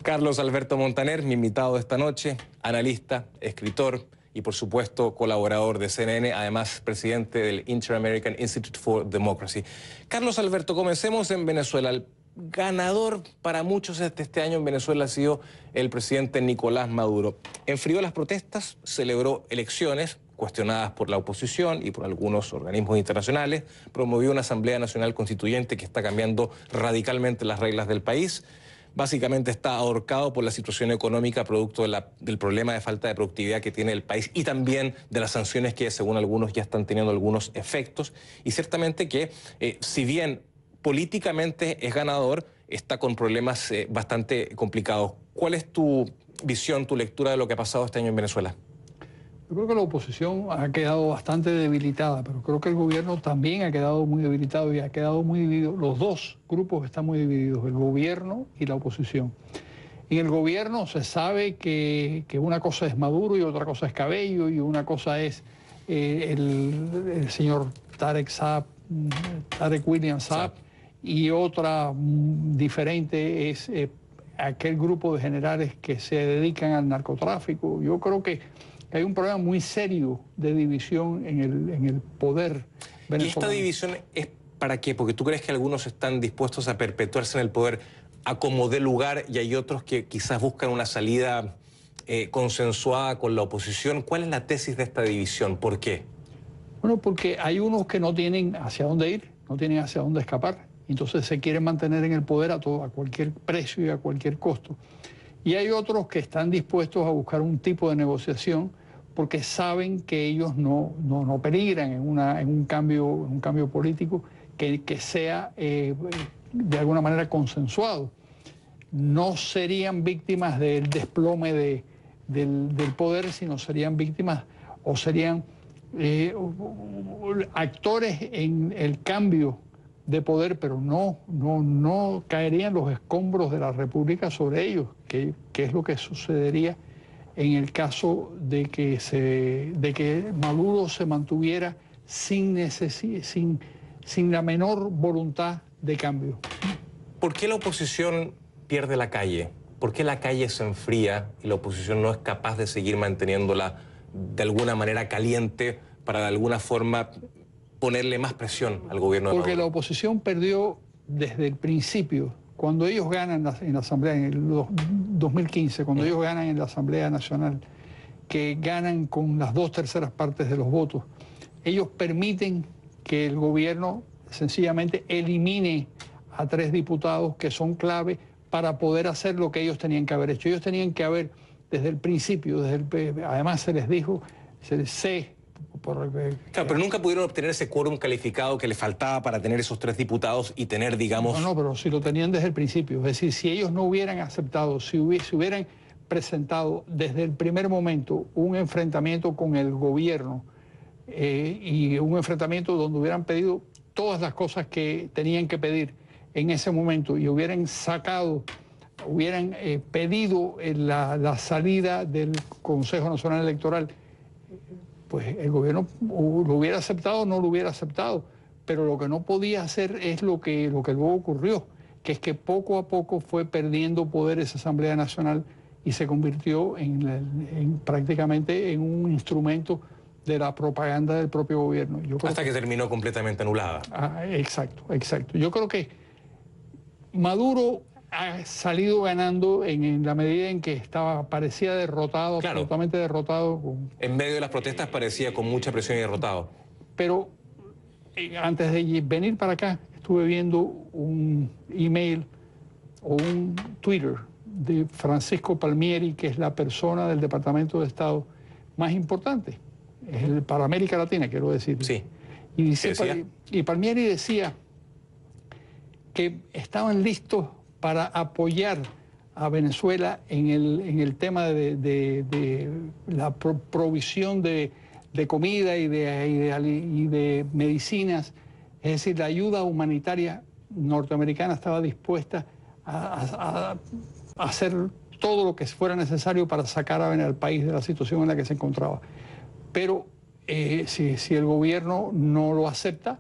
Carlos Alberto Montaner, mi invitado de esta noche, analista, escritor y por supuesto colaborador de CNN, además presidente del Inter-American Institute for Democracy. Carlos Alberto, comencemos en Venezuela. El ganador para muchos este año en Venezuela ha sido el presidente Nicolás Maduro. Enfrió las protestas, celebró elecciones cuestionadas por la oposición y por algunos organismos internacionales, promovió una Asamblea Nacional Constituyente que está cambiando radicalmente las reglas del país. Básicamente está ahorcado por la situación económica producto del problema de falta de productividad que tiene el país y también de las sanciones que según algunos ya están teniendo algunos efectos. Y ciertamente que si bien políticamente es ganador, está con problemas bastante complicados. ¿Cuál es tu visión, tu lectura de lo que ha pasado este año en Venezuela? Yo creo que la oposición ha quedado bastante debilitada, pero creo que el gobierno también ha quedado muy debilitado y ha quedado muy dividido. Los dos grupos están muy divididos, el gobierno y la oposición. En el gobierno se sabe que una cosa es Maduro y otra cosa es Cabello y una cosa es el señor Tarek William Saab y otra diferente es aquel grupo de generales que se dedican al narcotráfico. Yo creo que hay un problema muy serio de división en el poder venezolano. ¿Y esta división es para qué? Porque tú crees que algunos están dispuestos a perpetuarse en el poder a como dé lugar y hay otros que quizás buscan una salida consensuada con la oposición. ¿Cuál es la tesis de esta división? ¿Por qué? Bueno, porque hay unos que no tienen hacia dónde ir, no tienen hacia dónde escapar. Entonces se quieren mantener en el poder a cualquier precio y a cualquier costo. Y hay otros que están dispuestos a buscar un tipo de negociación porque saben que ellos no peligran en un cambio político que sea de alguna manera consensuado. No serían víctimas del desplome del poder, sino serían víctimas o serían actores en el cambio de poder, pero no caerían los escombros de la República sobre ellos, que es lo que sucedería en el caso de que Maduro se mantuviera sin la menor voluntad de cambio. ¿Por qué la oposición pierde la calle? ¿Por qué la calle se enfría y la oposición no es capaz de seguir manteniéndola de alguna manera caliente para de alguna forma ponerle más presión al gobierno de Maduro? Porque la oposición perdió desde el principio. Cuando ellos ganan en la Asamblea, en el 2015, cuando ellos ganan en la Asamblea Nacional, que ganan con las 2/3 partes de los votos, ellos permiten que el gobierno sencillamente elimine a 3 diputados que son clave para poder hacer lo que ellos tenían que haber hecho. Ellos tenían que haber, desde el principio, además se les dijo, Claro, pero nunca pudieron obtener ese quórum calificado que le faltaba para tener esos 3 diputados y tener, digamos... No, pero si lo tenían desde el principio. Es decir, si ellos no hubieran aceptado, si hubieran presentado desde el primer momento un enfrentamiento con el gobierno y un enfrentamiento donde hubieran pedido todas las cosas que tenían que pedir en ese momento y hubieran pedido la salida del Consejo Nacional Electoral, pues el gobierno lo hubiera aceptado o no lo hubiera aceptado, pero lo que no podía hacer es lo que luego ocurrió, que es que poco a poco fue perdiendo poder esa Asamblea Nacional y se convirtió prácticamente en un instrumento de la propaganda del propio gobierno. Hasta que terminó completamente anulada. Exacto. Yo creo que Maduro ha salido ganando en la medida en que parecía derrotado, claro, absolutamente derrotado. En medio de las protestas parecía con mucha presión y derrotado. Pero antes de venir para acá, estuve viendo un email o un Twitter de Francisco Palmieri, que es la persona del Departamento de Estado más importante, para América Latina, quiero decir. Sí. Y Palmieri decía que estaban listos para apoyar a Venezuela en el tema de la provisión de comida y de medicinas. Es decir, la ayuda humanitaria norteamericana estaba dispuesta a hacer todo lo que fuera necesario para sacar al país de la situación en la que se encontraba. Pero si el gobierno no lo acepta,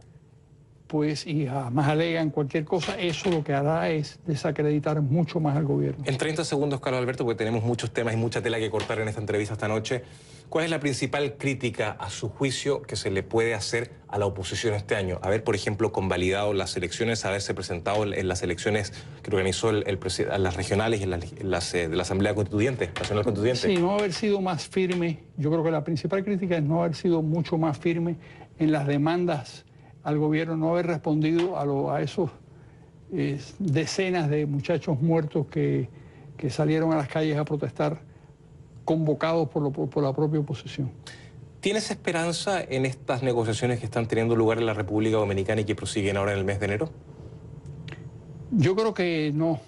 pues, y además alegan cualquier cosa, eso lo que hará es desacreditar mucho más al gobierno. En 30 segundos, Carlos Alberto, porque tenemos muchos temas y mucha tela que cortar en esta entrevista esta noche, ¿cuál es la principal crítica a su juicio que se le puede hacer a la oposición este año? Haber, por ejemplo, convalidado las elecciones, haberse presentado en las elecciones que organizó las regionales y las de la Asamblea Constituyente, Nacional Constituyente. Sí, no haber sido más firme. Yo creo que la principal crítica es no haber sido mucho más firme en las demandas al gobierno, no haber respondido a esos decenas de muchachos muertos que salieron a las calles a protestar, convocados por la propia oposición. ¿Tienes esperanza en estas negociaciones que están teniendo lugar en la República Dominicana y que prosiguen ahora en el mes de enero? Yo creo que no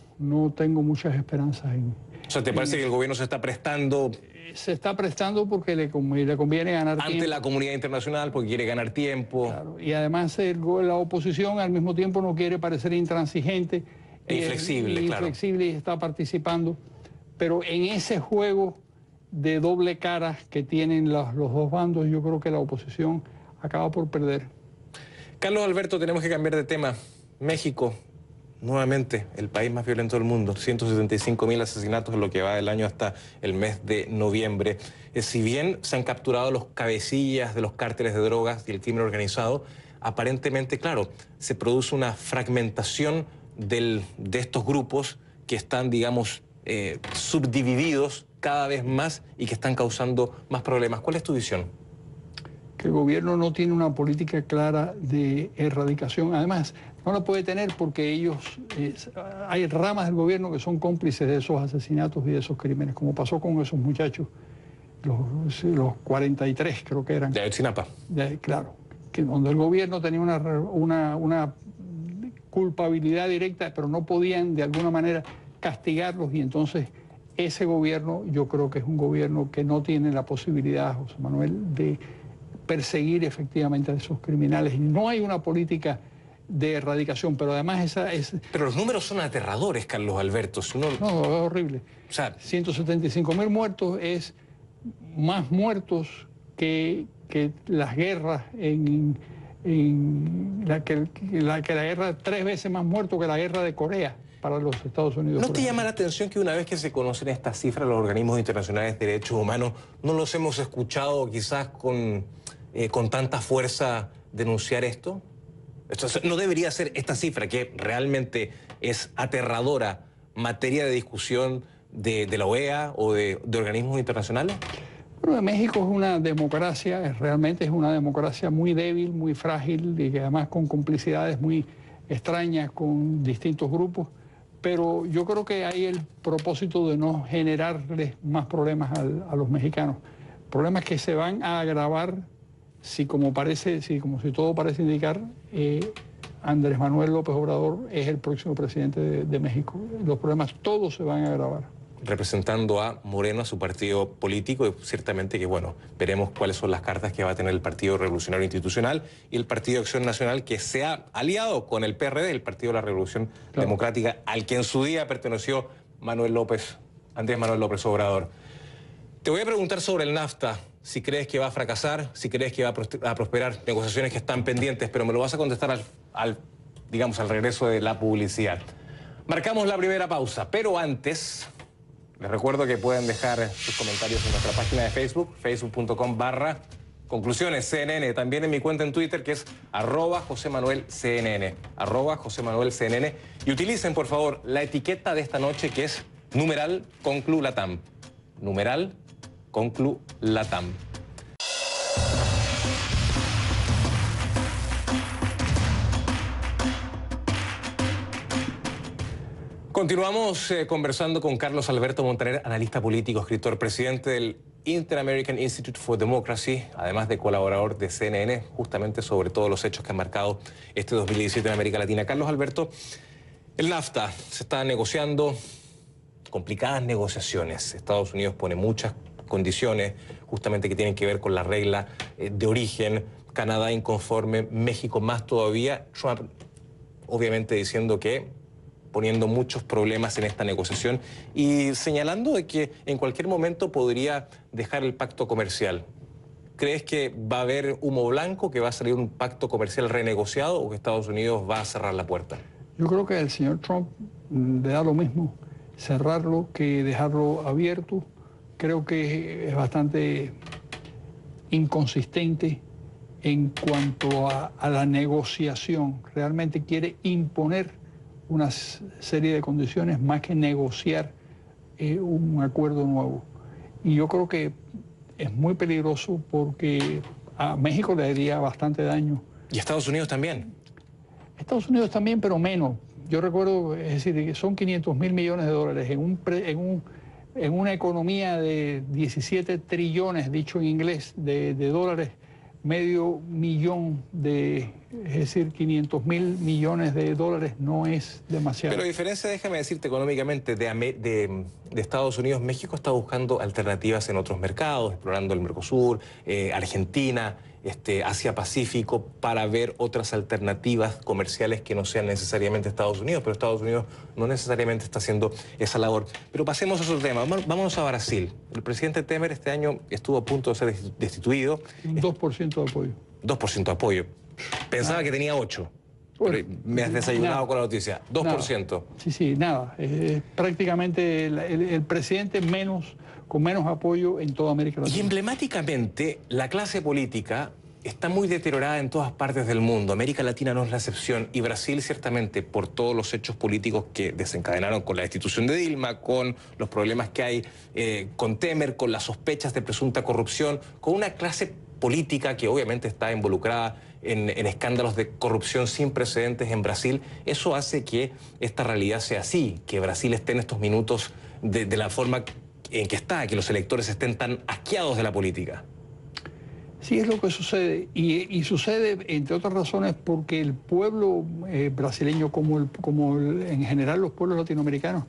tengo muchas esperanzas en... O sea, ¿te parece que el gobierno se está prestando? Se está prestando porque le conviene ganar tiempo. Ante la comunidad internacional, porque quiere ganar tiempo. Claro, y además la oposición al mismo tiempo no quiere parecer intransigente. Inflexible, claro. Inflexible y está participando. Pero en ese juego de doble cara que tienen los dos bandos, yo creo que la oposición acaba por perder. Carlos Alberto, tenemos que cambiar de tema. México, nuevamente, el país más violento del mundo. 175.000 asesinatos en lo que va del año hasta el mes de noviembre. Si bien se han capturado los cabecillas de los cárteles de drogas y el crimen organizado, aparentemente, claro, se produce una fragmentación de estos grupos que están, digamos, subdivididos cada vez más y que están causando más problemas. ¿Cuál es tu visión? Que el gobierno no tiene una política clara de erradicación. Además, no la puede tener porque hay ramas del gobierno que son cómplices de esos asesinatos y de esos crímenes, como pasó con esos muchachos, los 43 creo que eran. De Ayotzinapa. Claro, que donde el gobierno tenía una culpabilidad directa, pero no podían de alguna manera castigarlos, y entonces ese gobierno yo creo que es un gobierno que no tiene la posibilidad, José Manuel, de perseguir efectivamente a esos criminales. Y no hay una política de erradicación, pero además Pero los números son aterradores, Carlos Alberto. No, es horrible. O sea, 175.000 muertos es más muertos que las guerras la guerra, 3 veces más muertos que la guerra de Corea para los Estados Unidos. ¿No te llama la atención que una vez que se conocen estas cifras, los organismos internacionales de derechos humanos no los hemos escuchado quizás con tanta fuerza denunciar esto? ¿No debería ser esta cifra, que realmente es aterradora, materia de discusión de la OEA o de organismos internacionales? Bueno, México es una democracia, realmente es una democracia muy débil, muy frágil, y que además con complicidades muy extrañas con distintos grupos. Pero yo creo que hay el propósito de no generarles más problemas a los mexicanos. Problemas que se van a agravar si todo parece indicar, Andrés Manuel López Obrador es el próximo presidente de México. Los problemas todos se van a agravar. Representando a Moreno, a su partido político, y ciertamente que, bueno, veremos cuáles son las cartas que va a tener el Partido Revolucionario Institucional y el Partido de Acción Nacional, que se ha aliado con el PRD, el Partido de la Revolución Democrática, al que en su día perteneció Andrés Manuel López Obrador. Te voy a preguntar sobre el NAFTA, si crees que va a fracasar, si crees que va a prosperar, negociaciones que están pendientes, pero me lo vas a contestar al regreso de la publicidad. Marcamos la primera pausa, pero antes les recuerdo que pueden dejar sus comentarios en nuestra página de Facebook, facebook.com/conclusionesCNN, también en mi cuenta en Twitter, que es @JosemanuelCNN, @JosemanuelCNN, y utilicen, por favor, la etiqueta de esta noche, que es #ConcluLatam. #ConcluLatam. Continuamos conversando con Carlos Alberto Montaner, analista político, escritor, presidente del Inter-American Institute for Democracy, además de colaborador de CNN, justamente sobre todos los hechos que han marcado este 2017 en América Latina. Carlos Alberto, el NAFTA se está negociando, complicadas negociaciones. Estados Unidos pone muchas condiciones justamente que tienen que ver con la regla de origen, Canadá inconforme, México más todavía, Trump obviamente diciendo que poniendo muchos problemas en esta negociación y señalando de que en cualquier momento podría dejar el pacto comercial. ¿Crees que va a haber humo blanco, que va a salir un pacto comercial renegociado o que Estados Unidos va a cerrar la puerta? Yo creo que al señor Trump le da lo mismo cerrarlo que dejarlo abierto. Creo que es bastante inconsistente en cuanto a la negociación. Realmente quiere imponer una serie de condiciones más que negociar un acuerdo nuevo. Y yo creo que es muy peligroso porque a México le haría bastante daño. ¿Y Estados Unidos también? Estados Unidos también, pero menos. Yo recuerdo, es decir, que son 500.000 millones de dólares en una economía de 17 trillones, dicho en inglés, de dólares, medio millón es decir, 500.000 millones de dólares no es demasiado. Pero a diferencia, déjame decirte, económicamente, de Estados Unidos, México está buscando alternativas en otros mercados, explorando el Mercosur, Argentina, Asia-Pacífico, para ver otras alternativas comerciales que no sean necesariamente Estados Unidos, pero Estados Unidos no necesariamente está haciendo esa labor. Pero pasemos a otro tema, vámonos a Brasil. El presidente Temer este año estuvo a punto de ser destituido. Un 2% de apoyo. 2% de apoyo. Pensaba que tenía 8%. Bueno, me has desayunado nada con la noticia. 2%. Nada. Sí, nada. Prácticamente el presidente con menos apoyo en toda América Latina. Y emblemáticamente, la clase política está muy deteriorada en todas partes del mundo. América Latina no es la excepción. Y Brasil, ciertamente, por todos los hechos políticos que desencadenaron con la destitución de Dilma, con los problemas que hay con Temer, con las sospechas de presunta corrupción, con una clase política que obviamente está involucrada en escándalos de corrupción sin precedentes en Brasil. Eso hace que esta realidad sea así, que Brasil esté en estos minutos de la forma en que está, que los electores estén tan asqueados de la política. Sí, es lo que sucede. Y sucede, entre otras razones, porque el pueblo brasileño, como en general los pueblos latinoamericanos,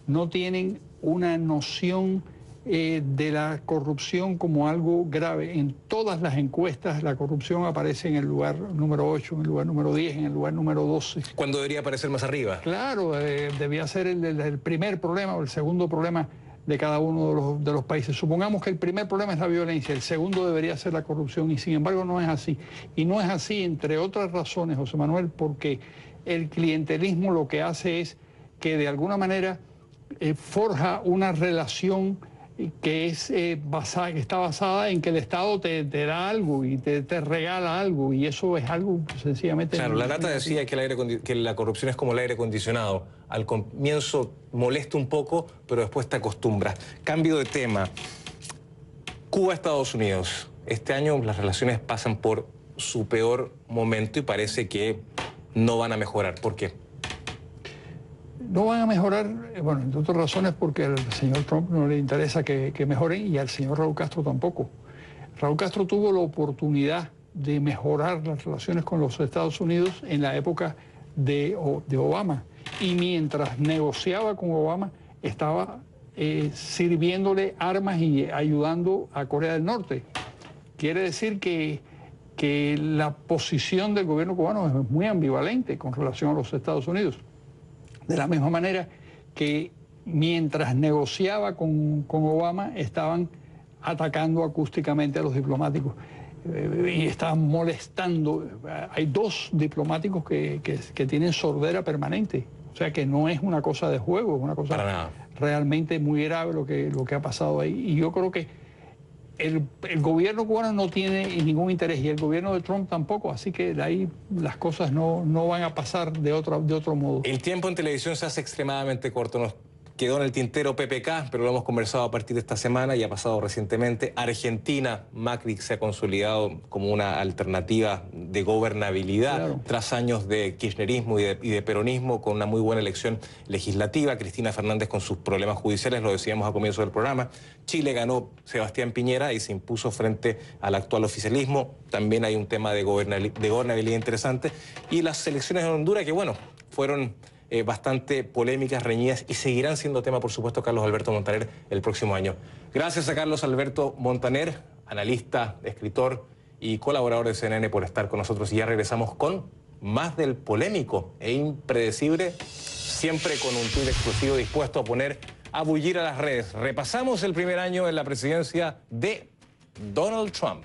no tienen una noción de la corrupción como algo grave. En todas las encuestas la corrupción aparece en el lugar número 8, en el lugar número 10, en el lugar número 12. ¿Cuándo debería aparecer más arriba? Claro, debía ser el primer problema o el segundo problema de cada uno de los países. Supongamos que el primer problema es la violencia, el segundo debería ser la corrupción, y sin embargo no es así. Y no es así, entre otras razones, José Manuel, porque el clientelismo lo que hace es que de alguna manera forja una relación que está basada en que el Estado te da algo y te regala algo, y eso es algo sencillamente... Claro, la nata decía que la corrupción es como el aire acondicionado. Al comienzo molesta un poco, pero después te acostumbras. Cambio de tema. Cuba-Estados Unidos. Este año las relaciones pasan por su peor momento y parece que no van a mejorar. ¿Por qué? No van a mejorar, bueno, entre otras razones porque al señor Trump no le interesa que mejoren, y al señor Raúl Castro tampoco. Raúl Castro tuvo la oportunidad de mejorar las relaciones con los Estados Unidos en la época de Obama, y mientras negociaba con Obama estaba sirviéndole armas y ayudando a Corea del Norte. Quiere decir que la posición del gobierno cubano es muy ambivalente con relación a los Estados Unidos. De la misma manera que mientras negociaba con Obama estaban atacando acústicamente a los diplomáticos y estaban molestando. Hay 2 diplomáticos que tienen sordera permanente. O sea que no es una cosa de juego, es una cosa realmente muy grave lo que ha pasado ahí. Y yo creo que el gobierno cubano no tiene ningún interés, y el gobierno de Trump tampoco, así que de ahí las cosas no van a pasar de otro modo. El tiempo en televisión se hace extremadamente corto. Nos quedó en el tintero PPK, pero lo hemos conversado a partir de esta semana y ha pasado recientemente. Argentina, Macri se ha consolidado como una alternativa de gobernabilidad, claro, tras años de kirchnerismo y de peronismo, con una muy buena elección legislativa. Cristina Fernández con sus problemas judiciales, lo decíamos al comienzo del programa. Chile ganó Sebastián Piñera y se impuso frente al actual oficialismo. También hay un tema de gobernabilidad interesante. Y las elecciones en Honduras, que bueno, fueron bastante polémicas, reñidas, y seguirán siendo tema, por supuesto, Carlos Alberto Montaner el próximo año. Gracias a Carlos Alberto Montaner, analista, escritor y colaborador de CNN, por estar con nosotros. Y ya regresamos con más del polémico e impredecible, siempre con un tuit exclusivo dispuesto a bullir a las redes. Repasamos el primer año en la presidencia de Donald Trump.